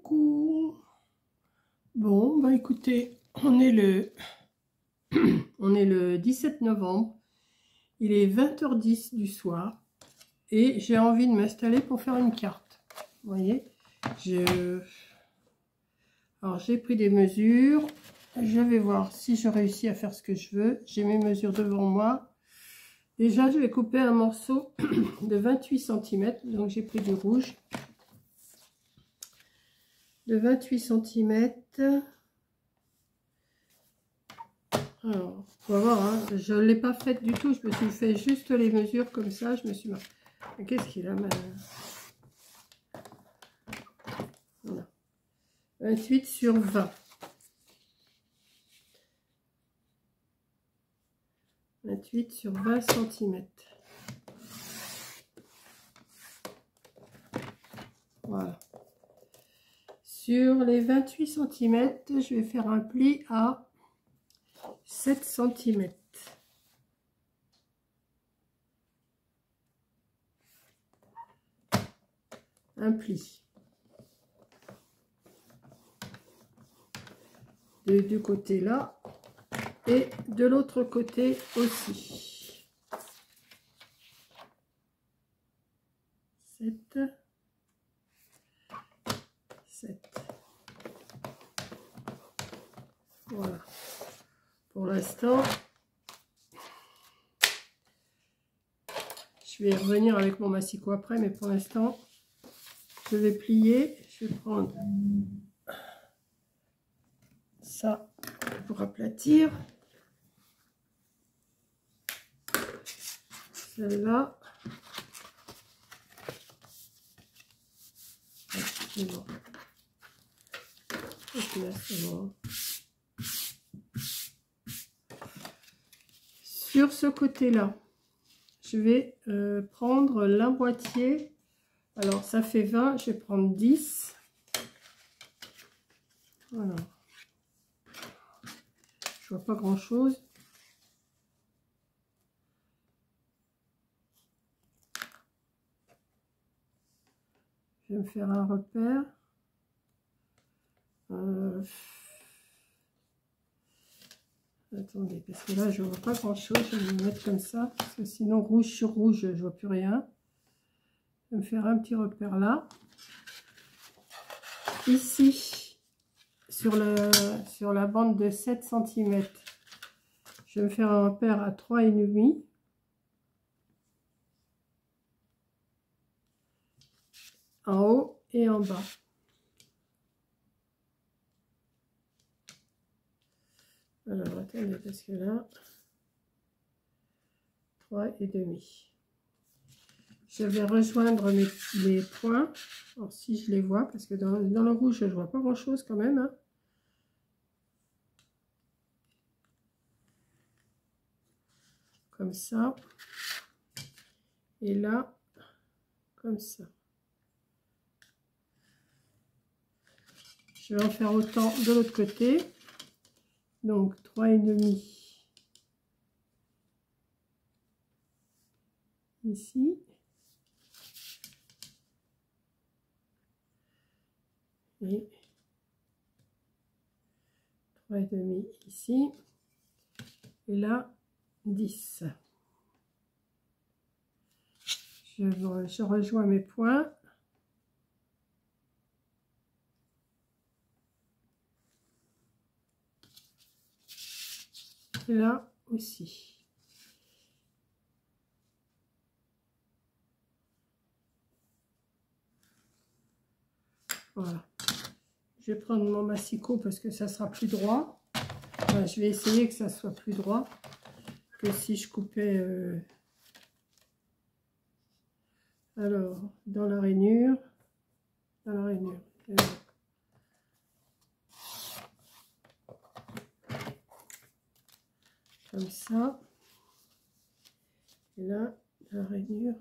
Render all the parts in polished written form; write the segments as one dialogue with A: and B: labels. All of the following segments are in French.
A: Coucou. Bon, bah écoutez, on est le 17 novembre. Il est 20h10 du soir et j'ai envie de m'installer pour faire une carte. Vous voyez, alors j'ai pris des mesures. Je vais voir si je réussis à faire ce que je veux. J'ai mes mesures devant moi. Déjà, je vais couper un morceau de 28 cm. Donc, j'ai pris du rouge de 28 cm. Alors, on va voir, hein. Je ne l'ai pas faite du tout. Je me suis fait juste les mesures comme ça. Je me suis dit, qu'est-ce qu'il a, voilà. 28 sur 20. 28 sur 20 cm. Voilà. Sur les 28 cm, je vais faire un pli à 7 cm. Un pli. Du côté là et de l'autre côté aussi. 7. Voilà. Pour l'instant, je vais revenir avec mon massicot après, mais pour l'instant, je vais plier. Je vais prendre ça pour aplatir. Celle-là. C'est bon. Et là, c'est bon. Sur ce côté-là, je vais prendre l'un boîtier. Alors, ça fait 20, je vais prendre 10. Voilà. Je vois pas grand-chose. Je vais me faire un repère. Attendez, parce que là, je vois pas grand-chose. Je vais me mettre comme ça, parce que sinon, rouge sur rouge, je vois plus rien. Je vais me faire un petit repère là. Ici, sur la bande de 7 cm, je vais me faire un repère à 3,5. En haut et en bas. Alors, attendez, parce que là, 3,5. Je vais rejoindre les points. Alors, si je les vois, parce que dans le rouge, je ne vois pas grand-chose quand même. Hein. Comme ça. Et là, comme ça. Je vais en faire autant de l'autre côté. Donc, 3,5 ici. Et 3,5 ici. Et là, 10. Je rejoins mes points. Et là aussi. Voilà. Je vais prendre mon massicot parce que ça sera plus droit. Enfin, je vais essayer que ça soit plus droit que si je coupais. Alors, dans la rainure. Dans la rainure. Comme ça. Et là, la rainure.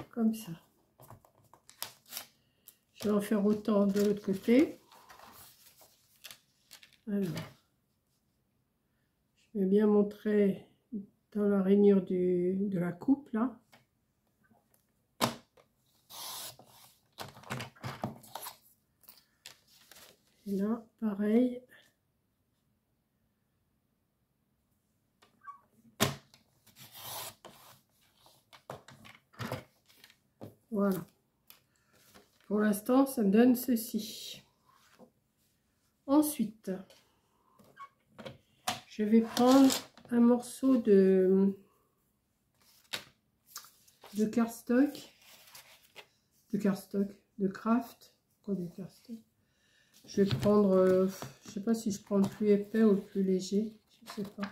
A: Comme ça. Je vais en faire autant de l'autre côté. Alors, je vais bien montrer dans la rainure de la coupe là. Et là, pareil. Voilà. Pour l'instant, ça me donne ceci. Ensuite, je vais prendre un morceau de cardstock, de craft. Quoi, de cardstock? Je vais prendre, je sais pas si je prends le plus épais ou le plus léger, je sais pas.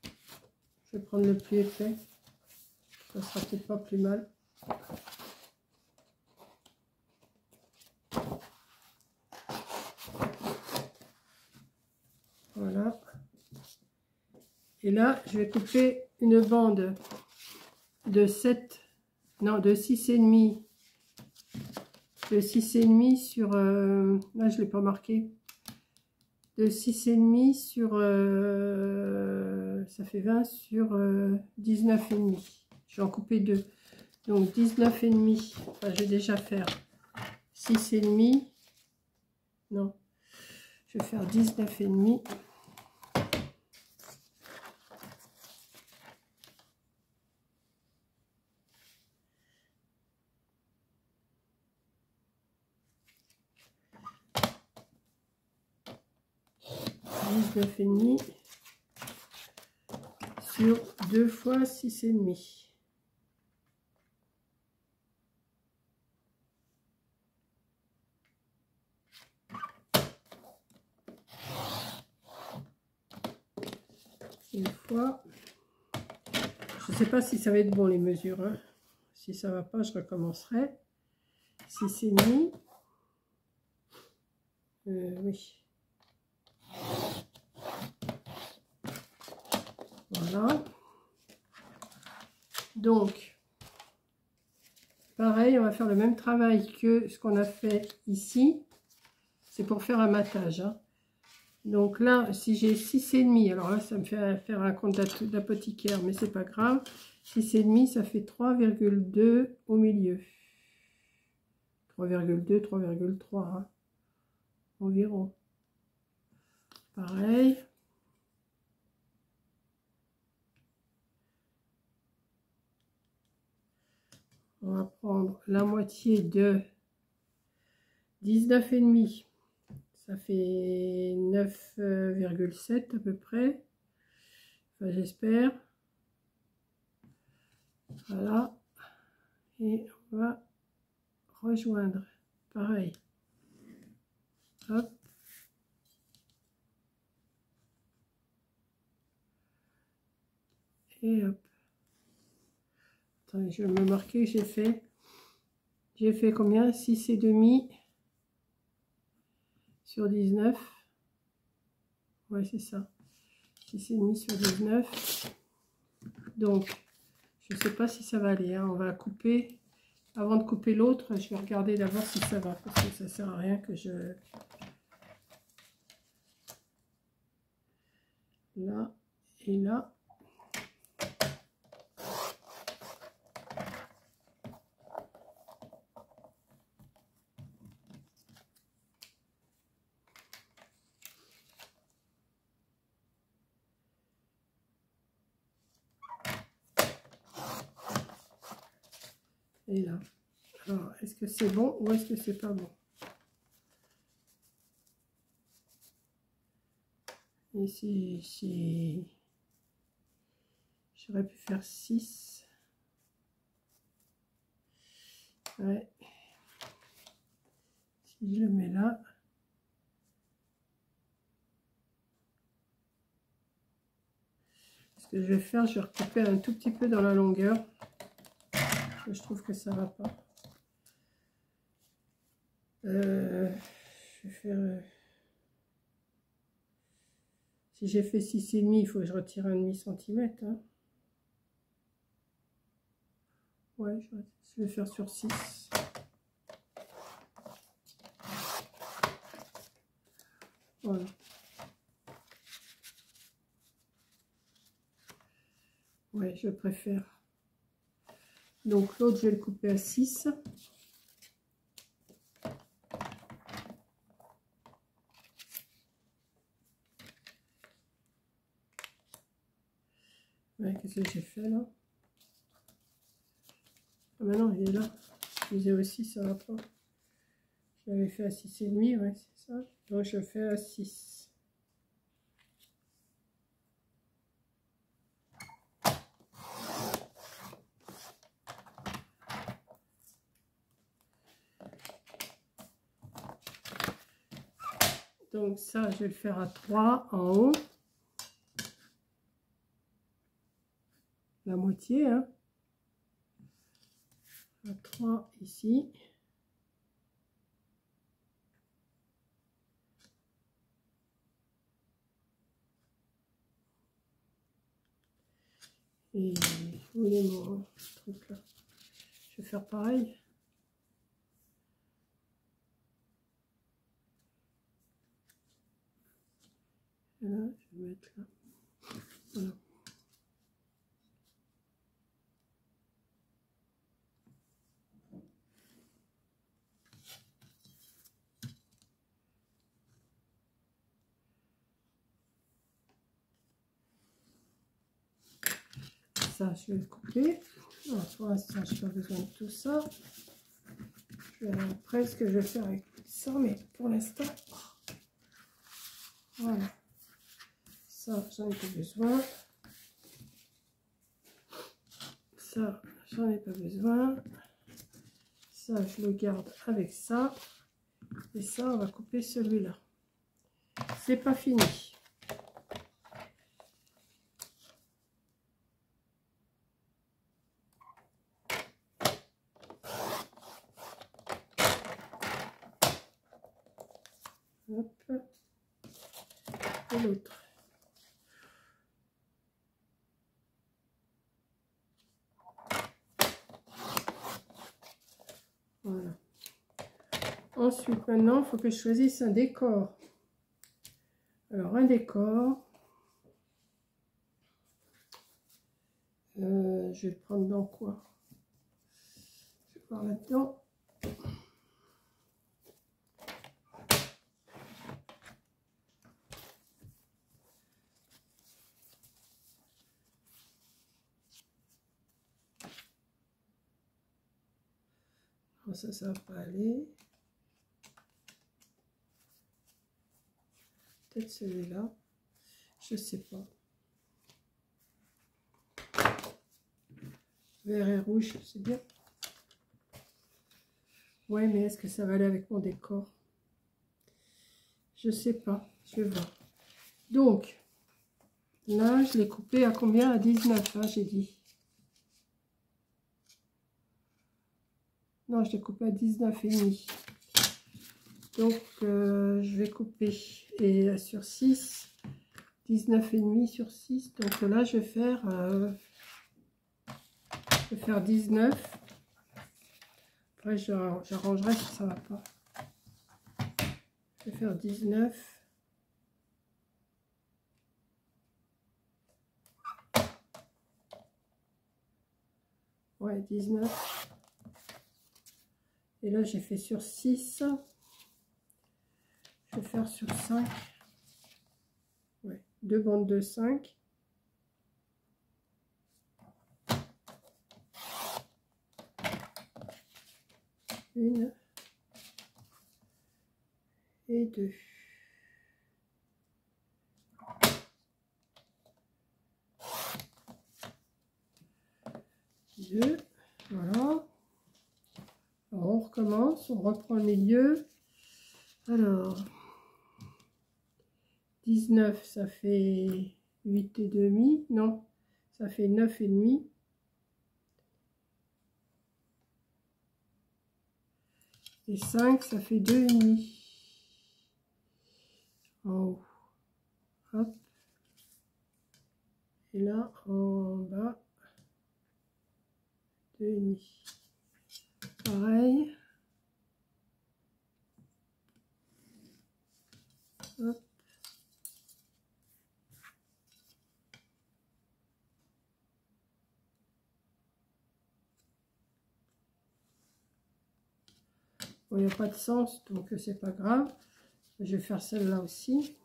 A: Je vais prendre le plus épais, ça sera peut-être pas plus mal. Voilà. Et là, je vais couper une bande de 7, non, de 6,5. De 6,5 sur... là, je ne l'ai pas marqué. De 6,5 sur... ça fait 20 sur 19,5. Je vais en couper 2. Donc 19,5. Enfin, je vais déjà faire 6,5. Non. Je vais faire 19,5. Et demi sur 2 fois 6,5. Une fois. Je ne sais pas si ça va être bon les mesures. Hein. Si ça va pas, je recommencerai. 6,5. Oui. Voilà. Donc, pareil, on va faire le même travail que ce qu'on a fait ici. C'est pour faire un matage. Hein. Donc là, si j'ai 6,5, alors là, ça me fait faire un compte d'apothicaire, mais c'est pas grave. 6,5, ça fait 3,2 au milieu. 3,2, 3,3 hein, environ. Pareil. On va prendre la moitié de 19,5. Ça fait 9,7 à peu près. Enfin, j'espère. Voilà. Et on va rejoindre. Pareil. Hop. Et hop. Attendez, je vais me marquer. J'ai fait combien? 6,5 sur 19. Ouais, c'est ça. 6,5 sur 19. Donc, je ne sais pas si ça va aller. Hein. On va couper. Avant de couper l'autre, je vais regarder d'abord si ça va. Parce que ça ne sert à rien que je... Là et là. Et là. Alors, est-ce que c'est bon ou est-ce que c'est pas bon? Ici, j'aurais pu faire 6. Ouais. Si je le mets là. Ce que je vais faire, je vais recouper un tout petit peu dans la longueur. Je trouve que ça va pas. Je vais faire... si j'ai fait 6,5, il faut que je retire 1,5 cm. Hein. Ouais, je vais faire sur 6. Voilà. Ouais, je préfère. Donc l'autre, je vais le couper à 6. Ouais, qu'est-ce que j'ai fait là? Ah bah non, il est là. Je disais aussi, ça va pas. Je l'avais fait à 6,5, ouais, c'est ça. Donc je fais à 6. Donc ça, je vais le faire à 3 en haut. La moitié, hein. À 3 ici. Et où est mon truc là? Je vais faire pareil. Et là, je vais mettre là. Voilà. Ça, je vais le couper. Alors, pour l'instant, je n'ai pas besoin de tout ça. Je verrai après ce que je vais faire avec ça, mais pour l'instant, voilà. Ça, j'en ai pas besoin. Ça, j'en ai pas besoin. Ça, je le garde avec ça. Et ça, on va couper celui-là. C'est pas fini. Hop. Et l'autre. Voilà. Ensuite, maintenant, il faut que je choisisse un décor. Alors, un décor. Je vais le prendre dans quoi? Je vais voir là-dedans. Non, ça va pas aller. Peut-être celui-là. Je sais pas. Vert et rouge, c'est bien. Ouais, mais est-ce que ça va aller avec mon décor? Je sais pas. Je vais voir. Donc, là, je l'ai coupé à combien? À 19, hein, j'ai dit. Non, je l'ai coupé à 19,5. Donc, je vais couper et sur 6, 19,5 sur 6. Donc là, je vais faire 19. Après, j'arrangerai si ça va pas. Je vais faire 19. Ouais, 19. Et là, j'ai fait sur 6. Je vais faire sur 5. Ouais, 2 bandes de 5. Une et 2. Deux. Voilà. Alors, on recommence, on reprend le milieu. Alors, 19, ça fait 8,5. Non, ça fait 9,5. Et 5, ça fait 2,5. En haut. Hop. Et là, en bas, 2,5. Pareil. Hop. Bon, il n'y a pas de sens, donc c'est pas grave. Je vais faire celle-là aussi.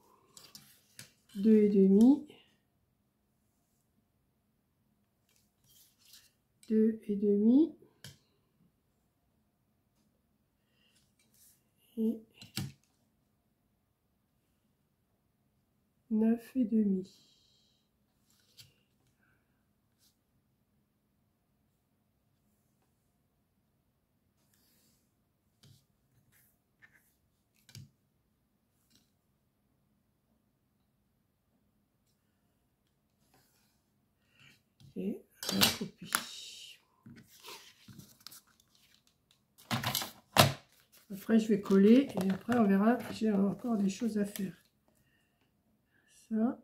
A: 2,5. 2,5. Et 9,5. Et la copie. Après, je vais coller et après, on verra. J'ai encore des choses à faire. Ça.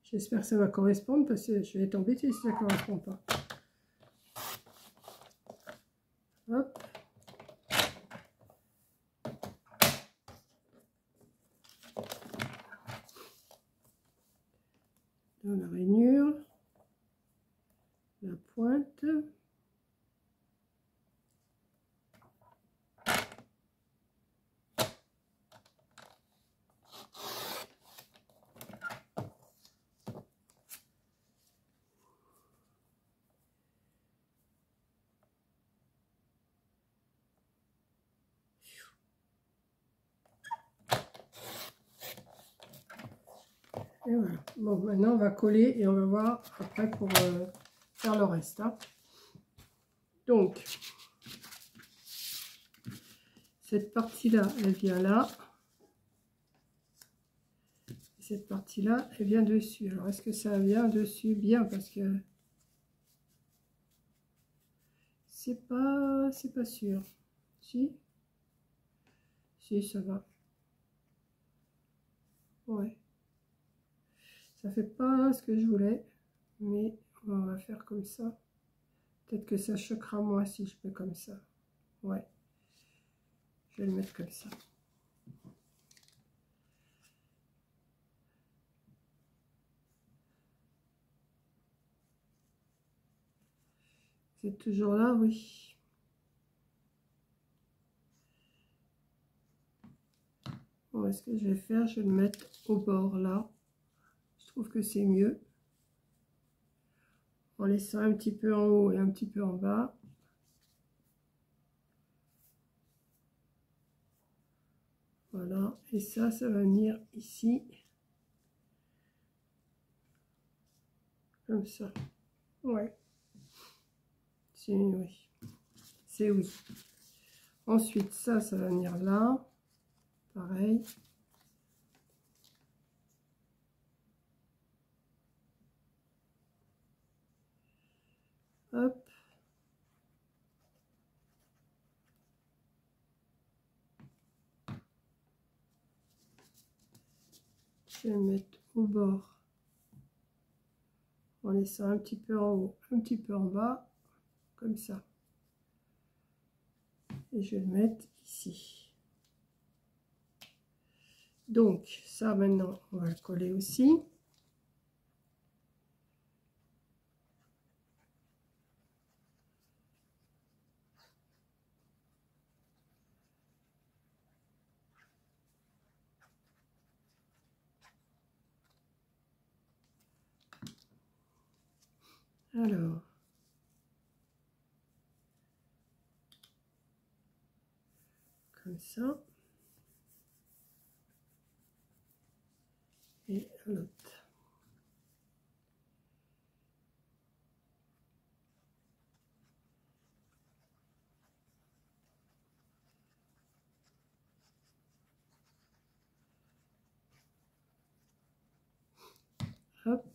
A: J'espère que ça va correspondre parce que je vais être embêtée si ça ne correspond pas. Hop. Dans la rainure, la pointe. Et voilà. Bon, maintenant on va coller et on va voir après pour faire le reste. Hein. Donc, cette partie-là, elle vient là. Cette partie-là, elle vient dessus. Alors, est-ce que ça vient dessus bien? Parce que c'est pas sûr. Si? Si, ça va. Ouais. Ça fait pas ce que je voulais, mais on va faire comme ça. Peut-être que ça choquera moins si je fais comme ça. Ouais. Je vais le mettre comme ça. Vous êtes toujours là? Oui. Bon, ce que je vais faire, je vais le mettre au bord là. Je trouve que c'est mieux. En laissant un petit peu en haut et un petit peu en bas. Voilà. Et ça va venir ici. Comme ça. Ouais. C'est oui. C'est oui. Ensuite, ça va venir là. Pareil. Hop. Je vais le mettre au bord. En laissant un petit peu en haut, un petit peu en bas. Comme ça. Et je vais le mettre ici. Donc, ça maintenant, on va le coller aussi. Alors, comme ça. Et l'autre. Hop.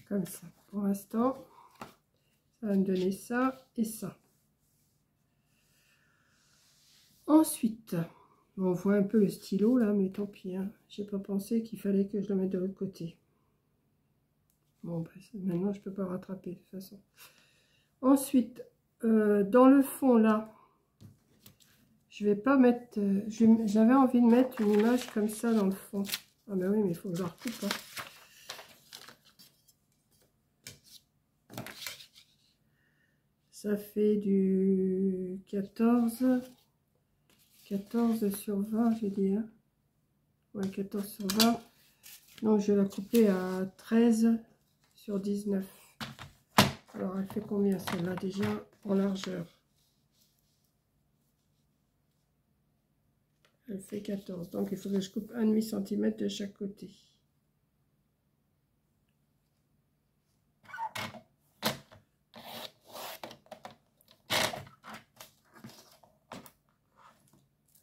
A: Comme ça. Pour l'instant, ça va me donner ça et ça. Ensuite, On voit un peu le stylo là, mais tant pis. Hein. J'ai pas pensé qu'il fallait que je le mette de l'autre côté. Bon, bah, maintenant je peux pas rattraper de toute façon. Ensuite, dans le fond là, je vais pas mettre. J'avais envie de mettre une image comme ça dans le fond. Ah ben oui, mais il faut que je la recoupe. Hein. Ça fait du 14 sur 20, j'ai dit. Hein. Ouais, 14 sur 20. Donc, je vais la couper à 13 sur 19. Alors, elle fait combien celle-là déjà en largeur? Elle fait 14. Donc, il faut que je coupe 1,5 cm de chaque côté.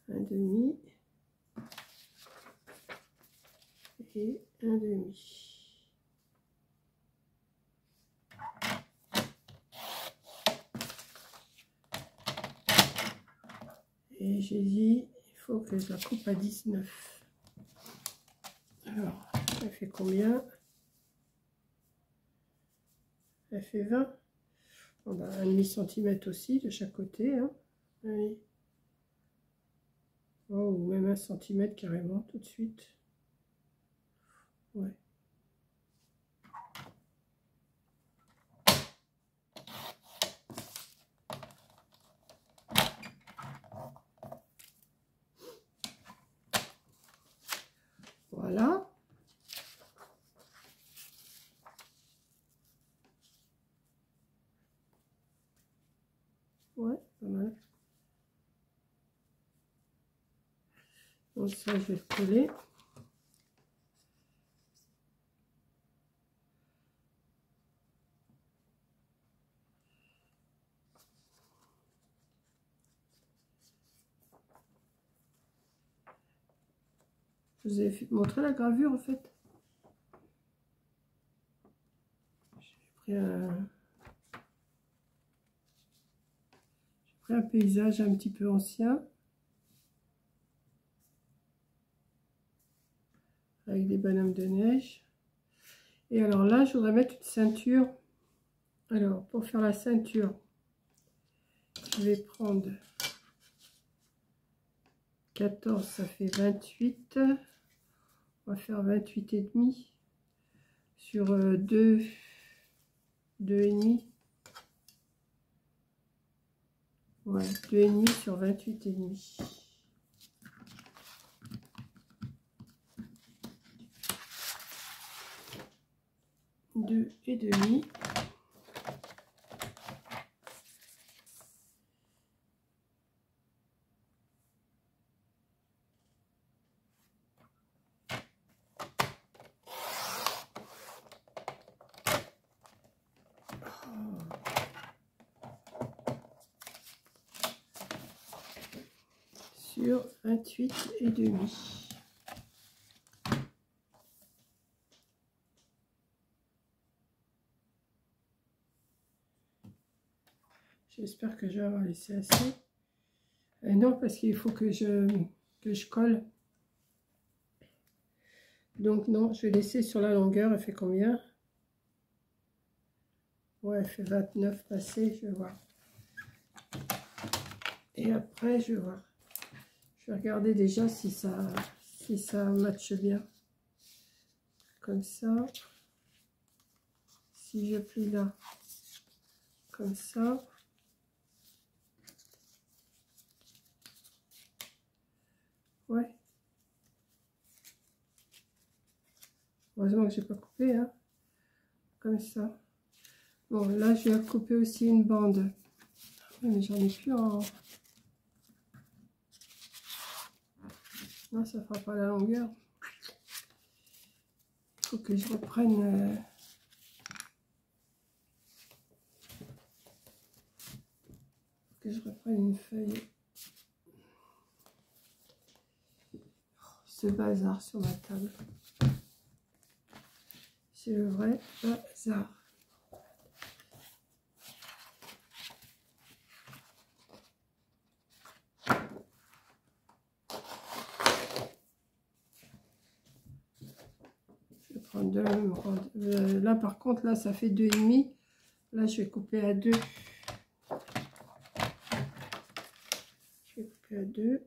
A: Un demi. Et un demi. Et j'ai dit, il faut que je la coupe à 19. Alors, elle fait combien? Elle fait 20. Bon, bah, 1,5 cm aussi de chaque côté. Hein. Oui. Oh, ou même 1 cm carrément tout de suite. Ouais. Voilà. Ouais, pas mal. Donc ça, je vais le coller. Je vous ai montré la gravure en fait. J'ai pris un paysage un petit peu ancien. Avec des bonhommes de neige. Et alors là, je voudrais mettre une ceinture. Alors, pour faire la ceinture, je vais prendre 14, ça fait 28. On va faire 28 et demi sur 2 et demi. Ouais, 2 et demi sur 28 et demi. Deux et demi. Sur 28 et demi. J'espère que je vais avoir laissé assez. Non, parce qu'il faut que je colle. Donc non, je vais laisser sur la longueur. Elle fait combien? Ouais, elle fait 29 passé, je vais voir. Et après, je vais voir. Je vais regarder déjà si ça matche bien. Comme ça. Si je plie là, comme ça. Ouais. Heureusement que j'ai pas coupé, hein. Comme ça. Bon, là, je vais couper aussi une bande. Oui, mais j'en ai plus en... Non, ça fera pas la longueur. Il faut que je reprenne... une feuille. Ce bazar sur ma table. C'est le vrai bazar. de la même ronde. Là par contre, là ça fait 2,5. Là je vais couper à 2. Je vais couper à 2.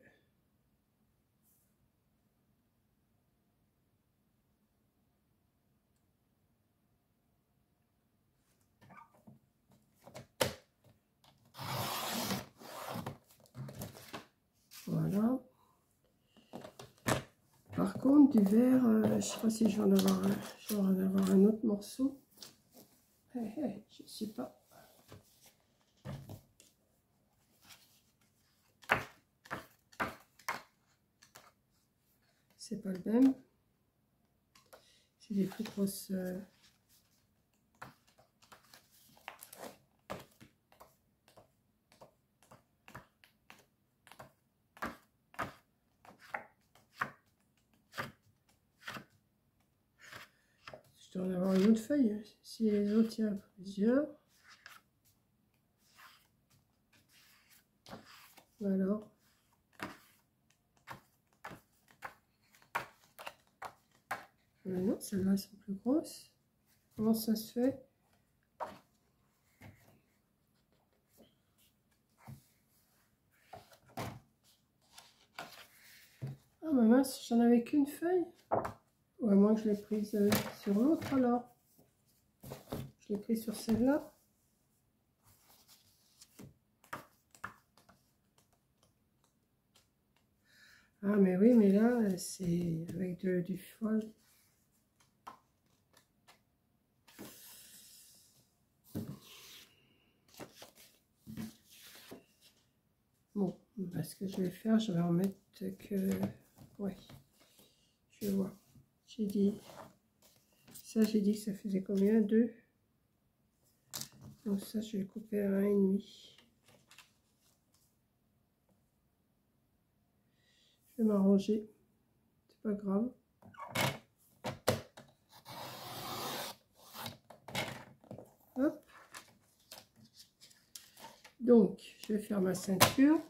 A: Voilà. Par contre, du vert, je ne sais pas si je vais en avoir un autre morceau. Je ne sais pas. C'est pas le même. C'est des plus grosses. Je dois en avoir une autre feuille. Si les autres, il y a plusieurs. Voilà. Non, celles-là sont plus grosses. Comment ça se fait? Ah, ma mince, j'en avais qu'une feuille. Ouais, moi je l'ai prise sur l'autre alors. Je l'ai prise sur celle-là. Ah, mais oui, mais là, c'est avec du foil. Bon, bah, ce que je vais faire, je vais en mettre que... Ouais, je vais voir. J'ai dit... Ça, j'ai dit que ça faisait combien? 2. Donc ça, je vais couper à 1,5. Je vais m'arranger. C'est pas grave. Hop. Donc, je vais faire ma ceinture.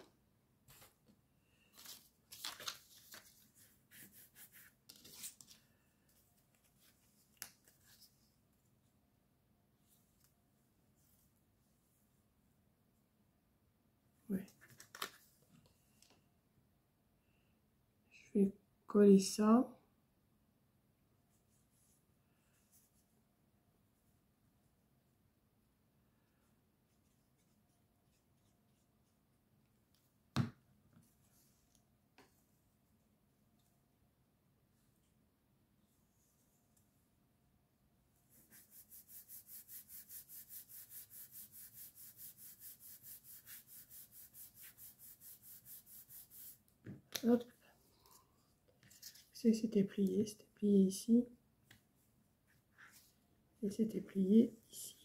A: Ouais. Je vais coller ça. Hop. C'était plié ici. Et c'était plié ici.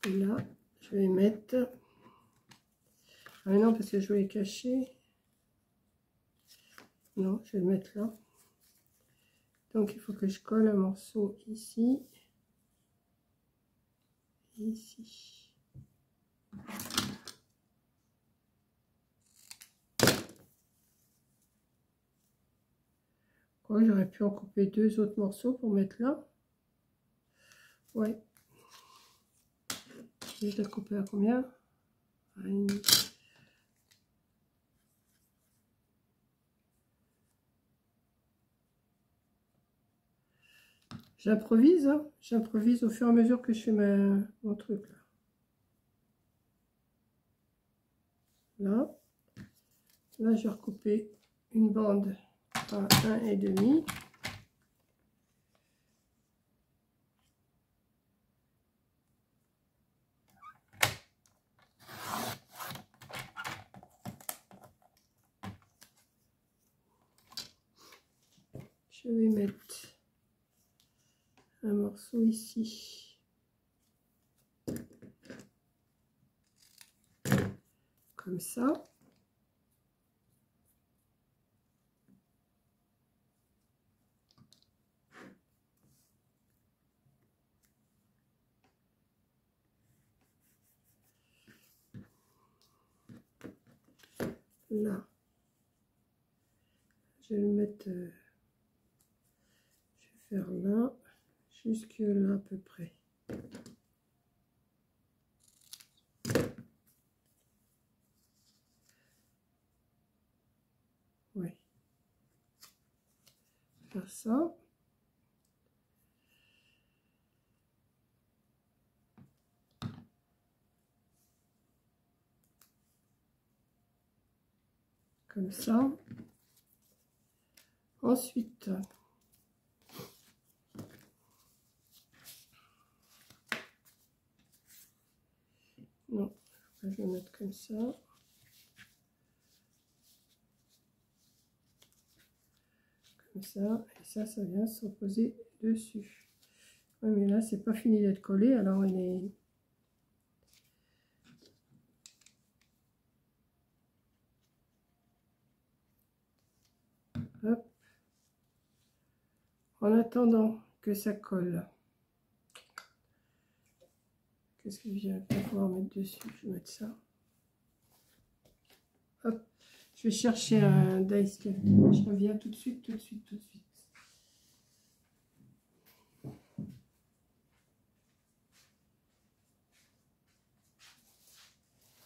A: Et là, je vais mettre... Ah non, parce que je voulais cacher. Non, je vais le mettre là. Donc, il faut que je colle un morceau ici. Et ici. Quoi, j'aurais pu en couper 2 autres morceaux pour mettre là. Ouais. Je vais couper à combien? J'improvise, hein. J'improvise au fur et à mesure que je fais mon truc là. Là, je vais recouper une bande à 1,5. Je vais mettre un morceau ici. Comme ça. Là, je vais le mettre faire là, jusque là à peu près. Oui. Faire ça. Comme ça. Ensuite, non, je vais mettre comme ça. Comme ça, et ça vient se reposer dessus. Oui, mais là, c'est pas fini d'être collé, alors il est... Hop. En attendant que ça colle, qu'est-ce que je vais pouvoir mettre dessus? Je vais mettre ça. Hop. Je vais chercher un dice cut. Je reviens tout de suite, tout de suite, tout de suite.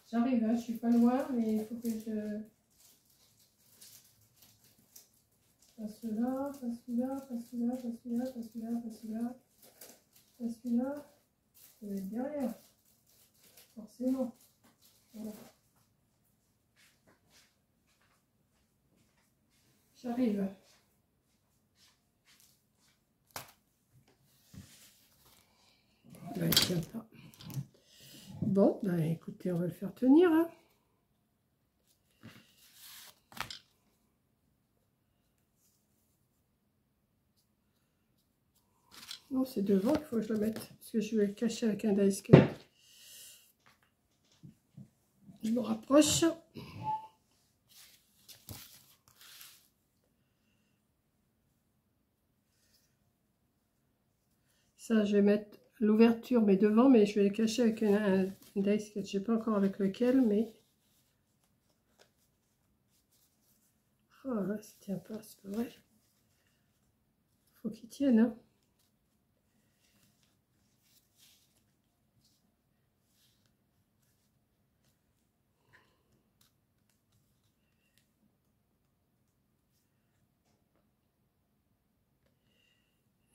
A: J'arrive, hein, je suis pas loin, mais il faut que je fasse là, fasse là, fasse là, fasse là, fasse là, fasse là, fasse là. Je vais être derrière, forcément. Voilà. J'arrive. Là, il tient pas. Bon, ben écoutez, on va le faire tenir. Hein. Non, c'est devant qu'il faut que je le mette, parce que je vais le cacher avec un dice cut. Je me rapproche. Ça, je vais mettre l'ouverture, mais devant, mais je vais le cacher avec un dice cut. Je ne sais pas encore avec lequel, mais... Oh là, ça tient pas, c'est pas vrai. Faut qu'il tienne, hein.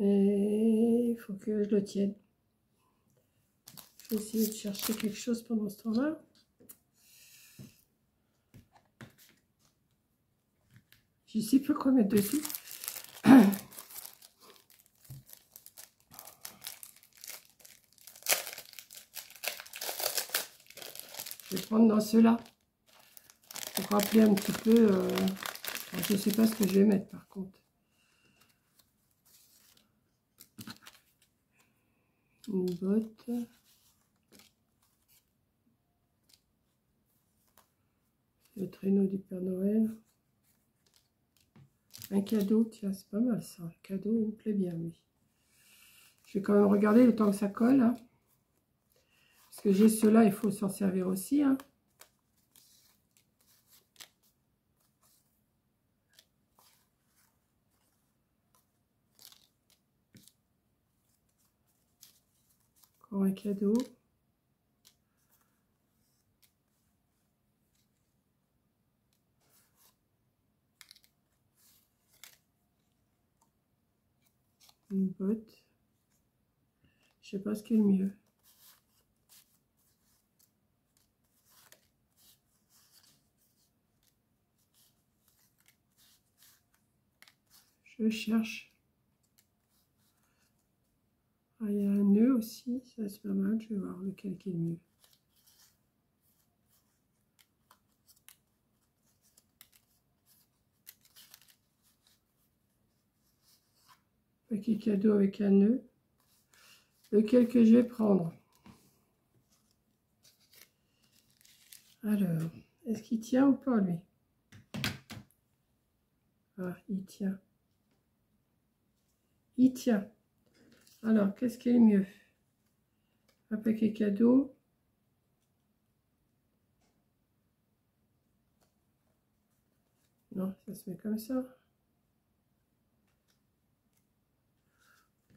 A: Et il faut que je le tienne. Je vais essayer de chercher quelque chose pendant ce temps-là. Je ne sais plus quoi mettre dessus. Je vais prendre dans ceux-là. Pour rappeler un petit peu. Je ne sais pas ce que je vais mettre par contre. Une botte. Le traîneau du Père Noël. Un cadeau, tiens, c'est pas mal ça. Un cadeau, il me plaît bien, oui. Je vais quand même regarder le temps que ça colle. Hein. Parce que j'ai ceux-là, il faut s'en servir aussi. Hein. Encore un cadeau. Une botte. Je sais pas ce qui est le mieux. Je cherche. Ah, il y a un nœud aussi, ça c'est pas mal. Je vais voir lequel qui est le mieux. Paquet cadeau avec un nœud. Lequel que je vais prendre? Alors, est-ce qu'il tient ou pas lui? Ah, il tient. Il tient. Alors, qu'est-ce qui est le mieux? Un paquet cadeau. Non, ça se met comme ça.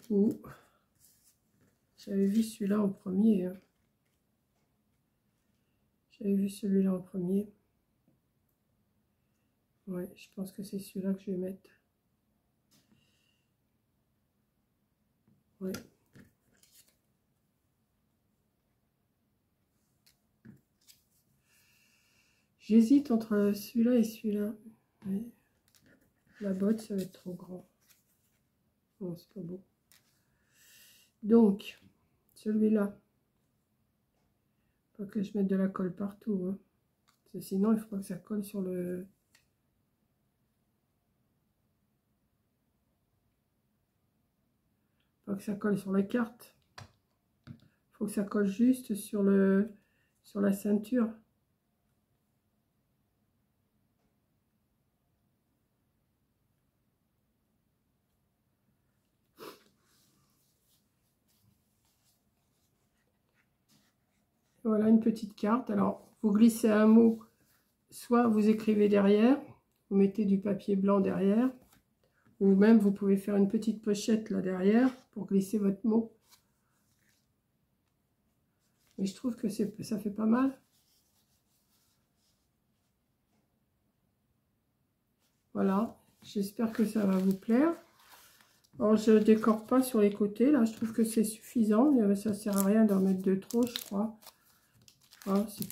A: Ou j'avais vu celui-là en premier. Hein. J'avais vu celui-là en premier. Ouais, je pense que c'est celui-là que je vais mettre. Ouais. J'hésite entre celui-là et celui-là. Ouais. La botte, ça va être trop grand. Non, c'est pas beau. Donc, celui-là. Pas que je mette de la colle partout. Hein. Parce que sinon, il faudra que ça colle sur le... Pas que ça colle sur la carte. Il faut que ça colle juste sur la ceinture. Voilà une petite carte. Alors, vous glissez un mot, soit vous écrivez derrière, vous mettez du papier blanc derrière, ou même vous pouvez faire une petite pochette là derrière pour glisser votre mot. Mais je trouve que ça fait pas mal. Voilà, j'espère que ça va vous plaire. Alors, je décore pas sur les côtés, là, je trouve que c'est suffisant. Ça sert à rien d'en mettre de trop, je crois. Hein, c'est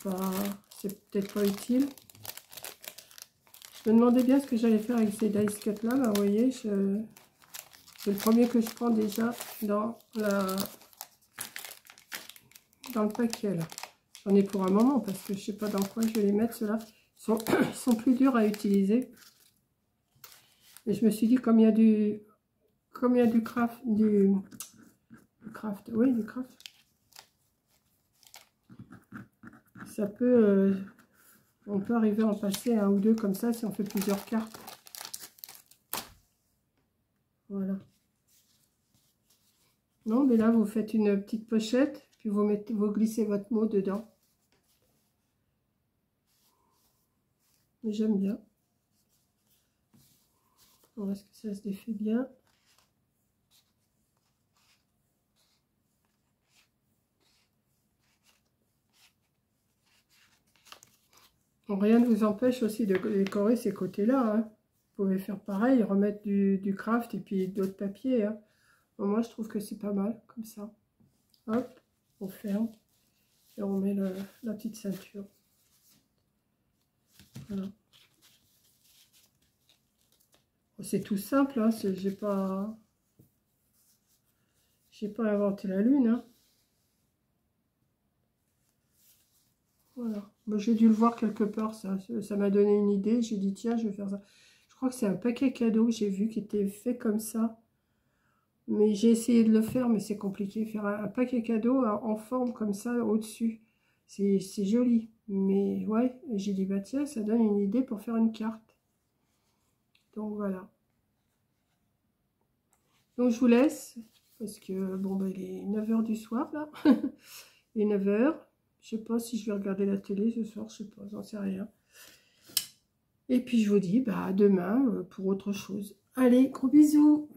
A: peut-être pas utile. Je me demandais bien ce que j'allais faire avec ces dice cut là. Vous voyez, c'est le premier que je prends déjà dans le paquet là. J'en ai pour un moment parce que je sais pas dans quoi je vais les mettre. Ceux-là ils sont plus durs à utiliser. Et je me suis dit comme il y a du craft, oui, du craft. Ça peut, on peut arriver à en passer un ou deux comme ça si on fait plusieurs cartes. Voilà. Non, mais là, vous faites une petite pochette, puis vous glissez votre mot dedans. Mais j'aime bien. Alors, est-ce que ça se défait bien? Bon, rien ne vous empêche aussi de décorer ces côtés-là. Hein. Vous pouvez faire pareil, remettre du craft et puis d'autres papiers. Hein. Bon, moi, je trouve que c'est pas mal, comme ça. Hop, on ferme et on met la petite ceinture. Voilà. C'est tout simple, hein, j'ai pas inventé la lune. Hein. Voilà. Bon, j'ai dû le voir quelque part, ça m'a donné une idée. J'ai dit tiens, je vais faire ça. Je crois que c'est un paquet cadeau que j'ai vu qui était fait comme ça. Mais j'ai essayé de le faire, mais c'est compliqué. Faire un paquet cadeau en forme comme ça au-dessus. C'est joli. Mais ouais, j'ai dit bah tiens, ça donne une idée pour faire une carte. Donc voilà. Donc je vous laisse, parce que bon, bah, il est 9 h du soir là. Il est 9 h. Je sais pas si je vais regarder la télé ce soir, je sais pas, j'en sais rien. Et puis je vous dis bah, à demain pour autre chose. Allez, gros bisous!